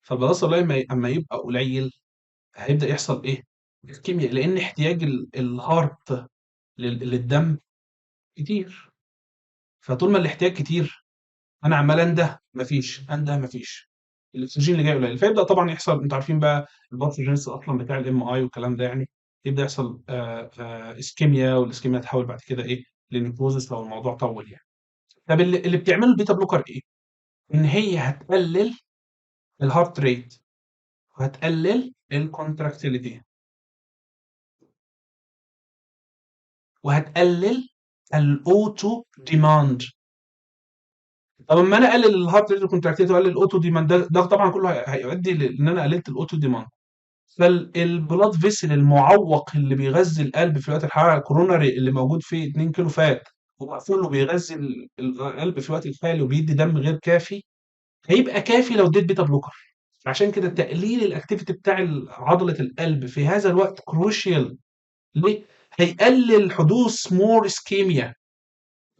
فالبلاد سبلاي اما يبقى قليل، هيبدا يحصل ايه؟ الكيمياء، لان احتياج الهارت للدم كتير. فطول ما الاحتياج كتير انا عمال انده مفيش، الاكسجين اللي جاي قليل، فيبدا طبعا يحصل، انتوا عارفين بقى الباثوجينيس اصلا بتاع الام اي والكلام ده يعني، يبدا يحصل اسكيميا، والاسكيميا تحول بعد كده ايه لنيكروزس لو الموضوع طول يعني. طب اللي بتعمله البيتا بلوكر ايه؟ ان هي هتقلل الهارت ريت، وهتقلل الكونتراكتيليتي، وهتقلل الاوتو ديماند. طب اما انا اقلل الهارت ريت والكونتراكتيليتي واقلل الاوتو ديماند، ده طبعا كله هيؤدي لان انا قللت الاوتو ديماند. فالبلاد فيسل المعوق اللي بيغذي القلب في وقت الحراره، الكوروناري اللي موجود فيه 2 كيلو فات ومقفول وبيغذي القلب في الوقت الحالي وبيدي دم غير كافي، هيبقى كافي لو اديت بيتا بلوكر. عشان كده تقليل الاكتيفيتي بتاع عضله القلب في هذا الوقت كروشيال. ليه؟ هيقلل حدوث مور اسكيميا،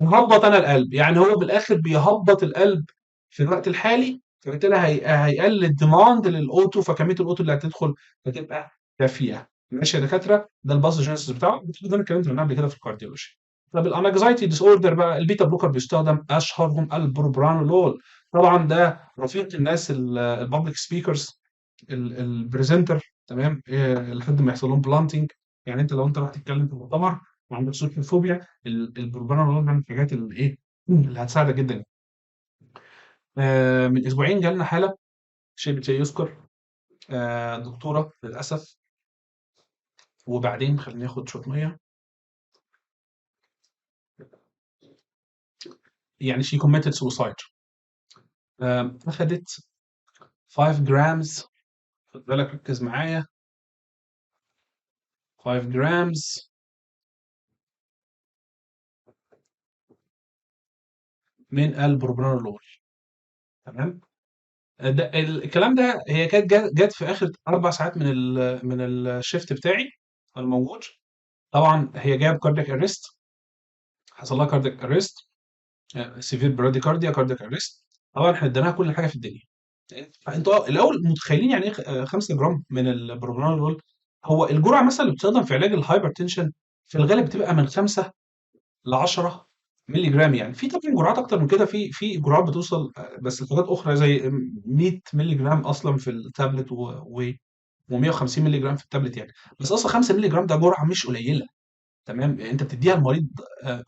وهبط انا القلب، يعني هو بالاخر بيهبط القلب في الوقت الحالي، فبالتالي هيقلل الديماند للاوتو، فكميه الاوتو اللي هتدخل هتبقى كافيه. ماشي يا دكاتره، ده الباثوجينيسيس بتاعه، ده انا اتكلمت عنه قبل كده في الكارديولوجي. طب الانكزايتي ديس اوردر بقى، البيتا بلوكر بيستخدم، اشهرهم البروبرانولول. طبعا ده رفيق الناس البابليك سبيكرز، البريزنتر، تمام، لحد ما يحصل لهم بلانتنج. يعني انت لو انت راح تتكلم في مؤتمر وعندك سوشيال فوبيا، البروبرانولول من الحاجات اللي ايه اللي هتساعدك جدا. من اسبوعين جالنا حاله، شيء يذكر، دكتوره للاسف، وبعدين خليني اخد شويه ميه، يعني شي كوميتد سوسايد. اخدت 5 جرامز، خد بالك ركز معايا، 5 جرامز من البروبرانولول. تمام. ده الكلام ده، هي كانت جت في اخر 4 ساعات من الشيفت بتاعي الموجود. طبعا هي جايه بكاردياك اريست، حصل لها كاردياك اريست، سيفير براديكارديا، كاردياك اريست. طبعا احنا اديناها كل حاجه في الدنيا. فانتوا الاول متخيلين يعني ايه 5 جرام من البروبرانول؟ هو الجرعه مثلا اللي بتستخدم في علاج الهايبرتنشن في الغالب بتبقى من 5 ل 10 مللي جرام. يعني في طبعا جرعات اكتر من كده، في جرعات بتوصل، بس لحاجات اخرى زي 100 مللي جرام اصلا في التابلت، و150 مللي جرام في التابلت يعني. بس اصلا 5 مللي جرام ده جرعه مش قليله. تمام، يعني انت بتديها المريض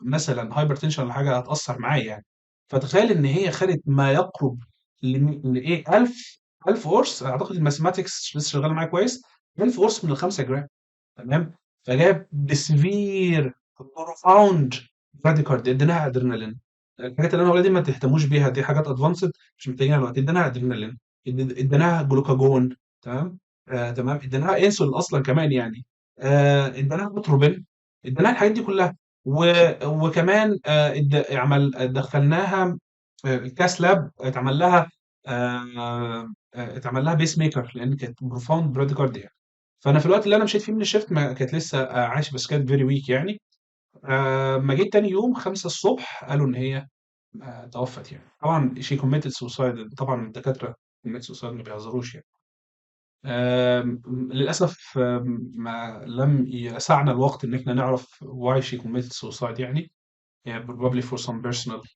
مثلا هايبرتنشن ولا حاجه هتاثر معاه يعني. فتخيل ان هي خدت ما يقرب لايه 1000 قرص، اعتقد الماثيماتكس لسه شغاله معايا كويس، 1000 قرص من ال 5 جرام. تمام. فجاب بسفير بروفاوند براديكارد، اديناها ادرينالين. الحاجات اللي انا هقولها دي ما تهتموش بيها، دي حاجات ادفانسد مش محتاجينها دلوقتي. اديناها ادرينالين، اديناها جلوكاجون، تمام، تمام، اديناها انسولين اصلا كمان يعني، اديناها بوتروبين، اديناها الحاجات دي كلها. وكمان دخلناها الكاس لاب، اتعمل لها بيس ميكر لان كانت بروفاوند براديكارديا. فانا في الوقت اللي انا مشيت فيه من الشيفت ما كانت لسه عايشه، بس كانت فيري ويك يعني. ما جيت تاني يوم 5 الصبح قالوا ان هي توفت يعني. طبعا شي كوميتد سوسايد، طبعا الدكاتره كوميتد سوسايد ما بيهزروش يعني. للاسف ما لم يسعنا الوقت ان احنا نعرف why she committed suicide يعني probably for some personal.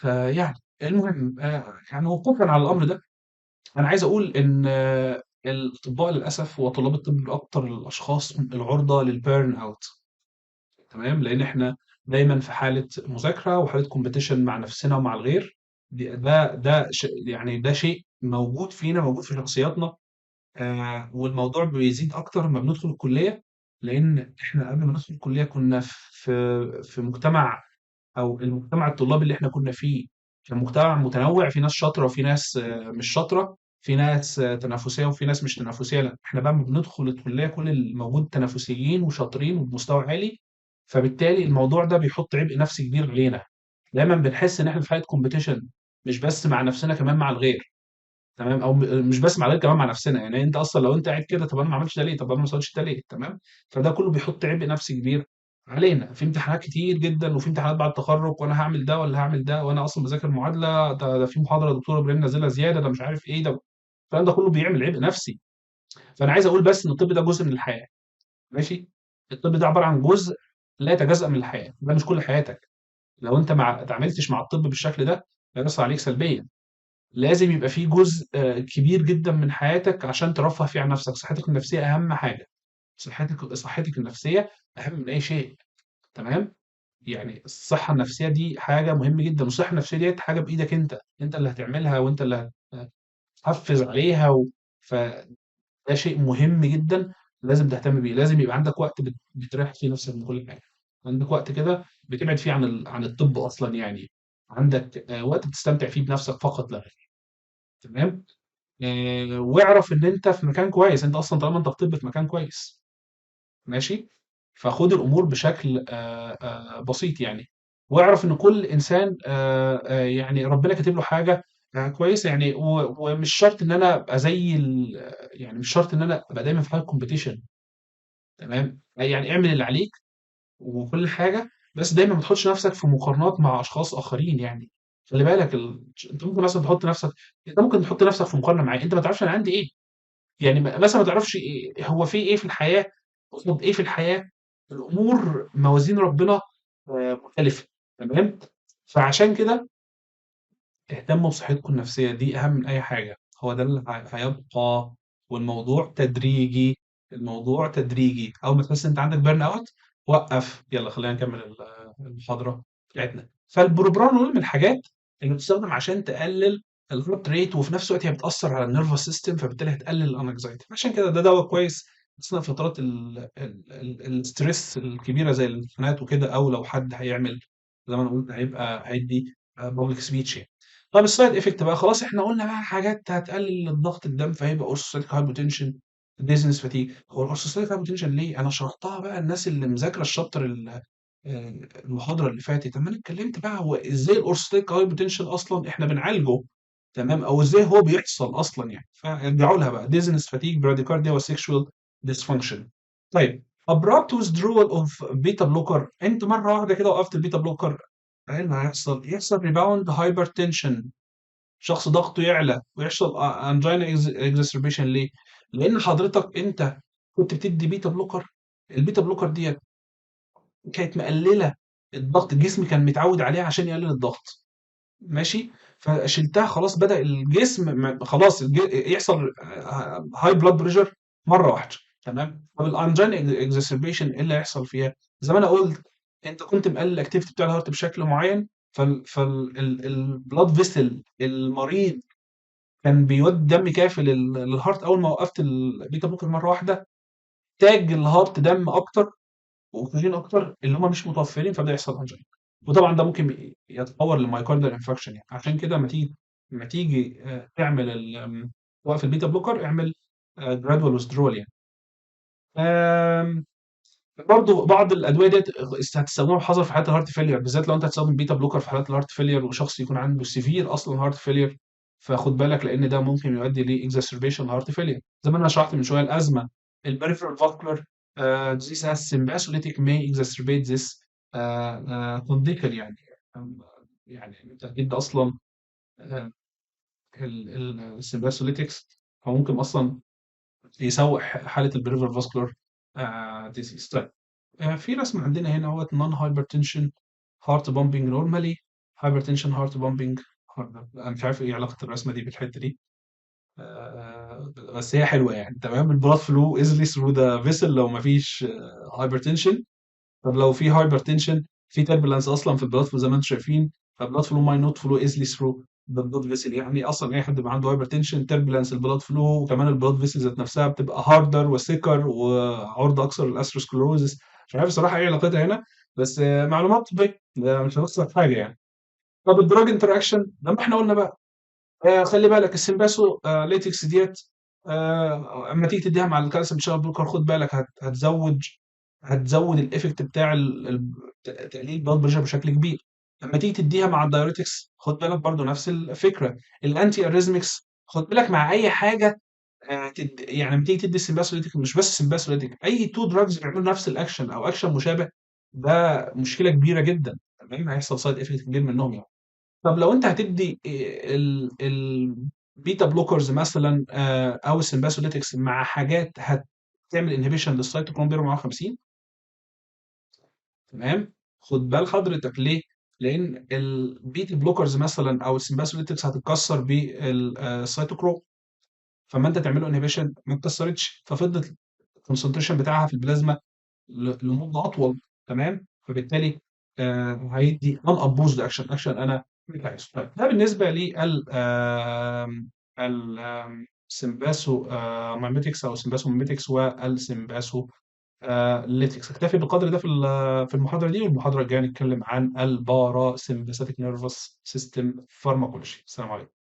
فيعني المهم، يعني وقوفا على الامر ده، انا عايز اقول ان الاطباء للاسف وطلاب الطب اكتر الاشخاص العرضه للبيرن اوت. تمام، لان احنا دايما في حاله مذاكره وحاله كومبيتيشن مع نفسنا ومع الغير. يعني ده شيء موجود فينا، موجود في شخصياتنا. والموضوع بيزيد اكتر لما بندخل الكليه، لان احنا قبل ما ندخل الكليه كنا في مجتمع، او المجتمع الطلابي اللي احنا كنا فيه كان مجتمع متنوع، في ناس شاطره وفي ناس مش شاطره، في ناس تنافسيه وفي ناس مش تنافسيه. لا احنا بقى لما بندخل الكليه كل الموجود تنافسيين وشاطرين وبمستوى عالي، فبالتالي الموضوع ده بيحط عبء نفسي كبير علينا. دايما بنحس ان احنا في حاله كومبيتيشن، مش بس مع نفسنا كمان مع الغير. تمام، او مش بس مع الغير، كمان مع نفسنا. يعني انت اصلا لو انت قاعد كده، طب انا ما عملتش ده ليه؟ طب انا ما وصلتش ده ليه؟ تمام. فده كله بيحط عبء نفسي كبير علينا. في امتحانات كتير جدا، وفي امتحانات بعد التخرج، وانا هعمل ده ولا هعمل ده، وانا اصلا بذاكر معادله، ده في محاضره دكتوره ابراهيم نازلها زياده، ده مش عارف ايه ده. الكلام ده كله بيعمل عبء نفسي. فانا عايز اقول بس ان الطب ده جزء من الحياه. ماشي. الطب ده عباره عن جزء لا يتجزأ من الحياه، ده مش كل حياتك. لو انت ما اتعاملتش مع الطب بالشكل ده هيأثر عليك سلبيا. لازم يبقى في جزء كبير جدا من حياتك عشان ترفه فيه عن نفسك. صحتك النفسيه اهم حاجه. صحتك النفسيه اهم من اي شيء. تمام. يعني الصحه النفسيه دي حاجه مهمه جدا، والصحه النفسيه دي حاجه بايدك انت اللي هتعملها، وانت اللي هتحفز عليها فده شيء مهم جدا. لازم تهتم بيه. لازم يبقى عندك وقت بتريح فيه نفسك من كل حاجه. عندك وقت كده بتبعد فيه عن الطب اصلا يعني. عندك وقت بتستمتع فيه بنفسك فقط لا غير. تمام. واعرف ان انت في مكان كويس. انت اصلا طالما انت في طب في مكان كويس. ماشي. فخد الامور بشكل بسيط يعني. واعرف ان كل انسان يعني ربنا كاتب له حاجه كويسه يعني. ومش شرط ان انا ابقى يعني مش شرط ان انا ابقى دايما في حاله كومبيتيشن. تمام. يعني اعمل اللي عليك وكل حاجه، بس دايما ما تحطش نفسك في مقارنات مع اشخاص اخرين يعني. خلي بالك انت ممكن مثلا تحط نفسك، انت ممكن تحط نفسك في مقارنه معايا، انت ما تعرفش انا عندي ايه. يعني مثلا ما تعرفش هو في ايه في الحياه، قصاد ايه في الحياه. الامور موازين ربنا مختلفه. تمام. فعشان كده اهتموا بصحتكم النفسيه، دي اهم من اي حاجه. هو ده اللي هيبقى. والموضوع تدريجي. الموضوع تدريجي. اول ما تحس انت عندك بيرن اوت وقف. يلا خلينا نكمل المحاضره بتاعتنا. فالبروبرانول من الحاجات اللي بتستخدم عشان تقلل الهارت ريت، وفي نفس الوقت هي بتاثر على النيرفس سيستم، فبالتالي هتقلل الانكزايتي. عشان كده ده دواء كويس اثناء فترات الستريس الكبيره زي الامتحانات وكده، او لو حد هيعمل زي ما انا قلت هيبقى هيدي بابليك سبيتش يعني. طب السايد افكت بقى، خلاص احنا قلنا بقى حاجات هتقلل الضغط الدم فهيبقى اورثوستاتيك هايبوتنشن، ديزنس فاتيج. هو الاورثوستاتيك هايبوتنشن ليه؟ انا شرحتها بقى. الناس اللي مذاكره الشابتر المحاضره اللي فاتت لما انا اتكلمت بقى هو ازاي الاورثوستاتيك هايبوتنشن اصلا احنا بنعالجه. تمام. او ازاي هو بيحصل اصلا يعني. فارجعوا لها بقى. ديزنس فاتيج، براديكارديا، وسيكشوال ديسفانكشن. طيب abrupt withdrawal of beta blocker. انت مره واحده كده وقفت البيتا بلوكر، ايه اللي هيحصل؟ يحصل ريباوند هايبرتنشن. شخص ضغطه يعلى ويحصل انجينا اكزاسربيشن. ليه؟ لان حضرتك انت كنت بتدي بيتا بلوكر. البيتا بلوكر ديت كانت مقلله الضغط. الجسم كان متعود عليها عشان يقلل الضغط. ماشي. فشلتها خلاص بدأ الجسم خلاص يحصل هاي بلاد بريشر مره واحده. تمام. طب الانجين اكزاسربيشن ايه اللي هيحصل فيها؟ زي ما انا قلت، انت كنت مقلل الاكتيفيتي بتاع الهارت بشكل معين. فالبلاد فيسل المريض كان بيودي دم كافي للهارت. اول ما وقفت البيتا بلوكر مره واحده تاج الهارت دم اكتر واكسجين اكتر اللي هم مش متوفرين، فبدا يحصل انجين. وطبعا ده ممكن يتطور لمايكاردال انفكشن يعني. عشان كده لما تيجي تعمل وقف البيتا بلوكر اعمل جرادوال ويزدرول يعني. آم، برضو بعض الادويه ديت هتستخدمها بحذر في حالات الهارت فيلير، بالذات لو انت هتستخدم بيتا بلوكر في حالات الهارت فيلير وشخص يكون عنده سيفير اصلا هارت فيلير. فخد بالك لان ده ممكن يؤدي لاكزاسربيشن هارت فيلير. زي ما انا شرحت من شويه الازمه البريفرال فاسكولار disease as symptomatic may exacerbate this condition يعني. يعني انت جد اصلا السمباثوليتكس هو ممكن اصلا يسوء حاله البريفرال فاسكولار ديزيز. طيب في رسم عندنا هنا اهوت نون هايبرتنشن هارت بامبنج نورمالي، هايبرتنشن هارت بامبنج. انا مش عارف ايه علاقه الرسمه دي بالحته دي. بس هي حلوه يعني. تمام. البلاد فلو ايزلي ثرو ذا فيسل لو ما فيش هايبرتنشن. طب لو في هايبرتنشن في تربلانس اصلا في البلاد فلو زي ما انتم شايفين. فالبلاد فلو ماي نوت فلو ايزلي ثرو ذا بلاد فيسل. يعني اصلا اي حد بيبقى عنده هايبرتنشن تربلانس البلاد فلو، وكمان البلاد فيسل ذات نفسها بتبقى هاردر وسيكر وعرضه اكثر للاثيروسكلروزس. مش عارف صراحه ايه علاقتها هنا، بس معلومات طبيه مش هنخسر حاجه يعني. طب الدراج انتراكشن لما احنا قلنا بقى خلي بالك السمباسو ليتكس ديت اما تيجي تديها مع الكالسيوم شانل بلوكر خد بالك هتزود الايفكت بتاع تقليل البلاد بريشر بشكل كبير. لما تيجي تديها مع الدايوريتكس خد بالك برضو نفس الفكره. الانتي اريزمكس خد بالك مع اي حاجه يعني لما تيجي تدي السمباسوليتيك مش بس السمباسوليتيك، اي تو دراجز بيعملوا نفس الاكشن او اكشن مشابه ده مشكله كبيره جدا. تمام. هيحصل سايد افكت كبير منهم يعني. طب لو انت هتدي البيتا بلوكرز مثلا او السمباسوليتكس مع حاجات هتعمل انهبيشن للسيتوكروم بيرو 150 تمام؟ خُد بال حضرتك ليه؟ لإن الBeta blockers مثلًا أو الsympatholitics هتتكسّر الcytochrome، فأمّا أنت تعمل له inhibition ما اتكسّرتش، ففضلت الconcentration بتاعها في البلازما لمدة أطول، تمام؟ فبالتالي هيدّي unopposed action أنا مش عايزه. طيب ده بالنسبة لل ال sympatho mimetics أو sympathomimetics والsympatho lytics. أكتفي بالقدر ده في المحاضرة دي، والمحاضرة الجاية هنتكلم عن الparasympathetic nervous system pharmacology. السلام عليكم.